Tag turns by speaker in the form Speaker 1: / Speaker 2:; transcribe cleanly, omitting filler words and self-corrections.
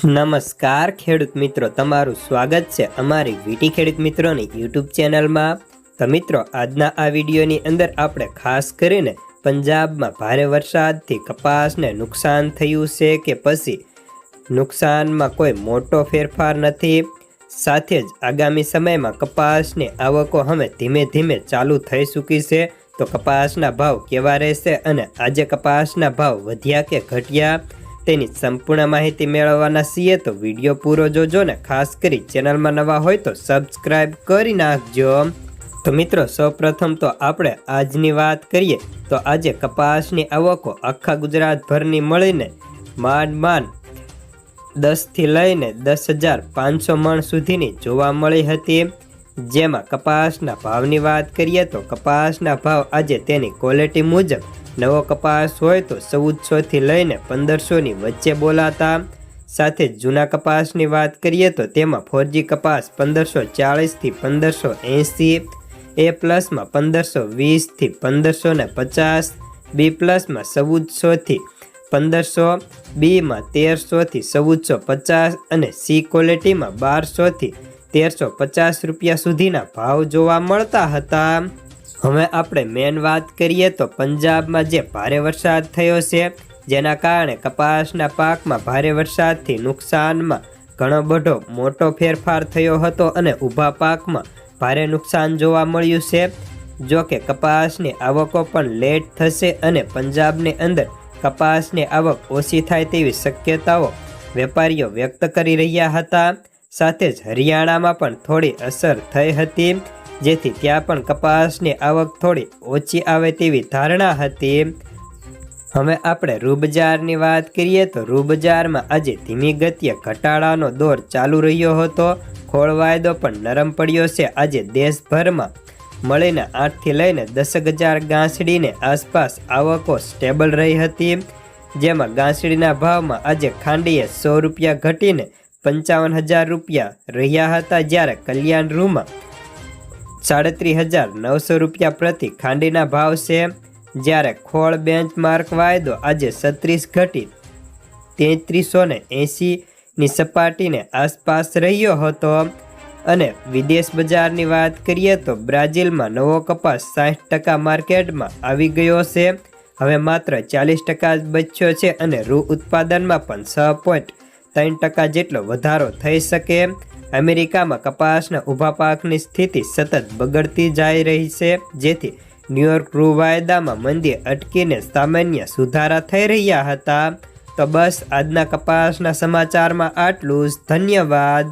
Speaker 1: નમસ્કાર ખેડૂત મિત્રો, તમારું સ્વાગત છે અમારી વીટી ખેડૂત મિત્રોની યુટ્યુબ ચેનલમાં। તો મિત્રો, આજના આ વિડીયોની અંદર આપણે ખાસ કરીને પંજાબમાં ભારે વરસાદથી કપાસને નુકસાન થયું છે કે પછી નુકસાનમાં કોઈ મોટો ફેરફાર નથી, સાથે જ આગામી સમયમાં કપાસની આવકો હવે ધીમે ધીમે ચાલુ થઈ ચૂકી છે, તો કપાસના ભાવ કેવા રહેશે અને આજે કપાસના ભાવ વધ્યા કે ઘટ્યા તેની સંપૂર્ણ માહિતી મેળવવાના છીએ। તો વિડીયો પૂરો જોજો ને ખાસ કરી ચેનલમાં નવા હોય તો સબસ્ક્રાઈબ કરી નાખજો। તો મિત્રો, સૌપ્રથમ તો આપણે આજની વાત કરીએ તો આજે કપાસની આવકો આખા ગુજરાતભરની મળીને માંડ 10 થી લઈને 10,500 મણ સુધીની જોવા મળી હતી। જેમાં કપાસના ભાવની વાત કરીએ તો કપાસના ભાવ આજે તેની ક્વોલિટી મુજબ નવો કપાસ હોય તો 1400 થી લઈને 1500ની વચ્ચે બોલાતા, સાથે જૂના કપાસની વાત કરીએ તો તેમાં 4G કપાસ 1540 થી 1580, A પ્લસમાં 1520 થી 1550, B પ્લસમાં 1400 થી 1500, બીમાં 1300 થી 1450 અને C ક્વોલિટીમાં 1200 થી 1350 રૂપિયા સુધીના ભાવ જોવા મળતા હતા। હવે આપણે મેન વાત કરીએ તો પંજાબમાં જે ભારે વરસાદ થયો છે, જેના કારણે કપાસના પાકમાં ભારે વરસાદથી નુકસાનમાં ઘણો બધો મોટો ફેરફાર થયો હતો અને ઊભા પાકમાં ભારે નુકસાન જોવા મળ્યું છે। જો કે કપાસની આવકો પણ લેટ થશે અને પંજાબની અંદર કપાસની આવક ઓછી થાય તેવી શક્યતાઓ વેપારીઓ વ્યક્ત કરી રહ્યા હતા। સાથે જ હરિયાણામાં પણ થોડી અસર થઈ હતી, જેથી ત્યાં પણ કપાસની આવક થોડી ઓછી આવે તેવી ધારણા હતી। હવે આપણે રૂ બજારની વાત કરીએ તો રૂ બજારમાં આજે ધીમી ગતિએ ઘટાડાનો દોર ચાલુ રહ્યો હતો। ખોળ વાયદો પણ નરમ પડ્યો છે। આજે દેશભરમાં મળીને 8 થી લઈને 10,000 ગાંસડીને આસપાસ આવકો સ્ટેબલ રહી હતી, જેમાં ગાંસડીના ભાવમાં આજે ખાંડીએ 100 રૂપિયા ઘટીને 55,000 રૂપિયા રહ્યા હતા, જ્યારે કલ્યાણ રૂમાં 37,900 રૂપિયા પ્રતિ ખાંડીના ભાવ છે, જ્યારે ખોળ બેન્ચમાર્ક વાયદો આજે 36 ઘટી 3380ની સપાટીને આસપાસ રહ્યો હતો। અને વિદેશ બજારની વાત કરીએ તો બ્રાઝિલમાં નવો કપાસ 60% માર્કેટમાં આવી ગયો છે, હવે માત્ર 40% જ બચ્યો છે અને રૂ ઉત્પાદનમાં પણ 6.3% જેટલો વધારો થઈ શકે। અમેરિકામાં કપાસના ઊભા પાકની સ્થિતિ સતત બગડતી જઈ રહી છે, જેથી ન્યૂયોર્ક રૂ વાયદામાં મંદી અટકીને સામાન્ય સુધારા થઈ રહ્યા હતા। તો બસ આજના કપાસના સમાચારમાં આટલું જ। ધન્યવાદ।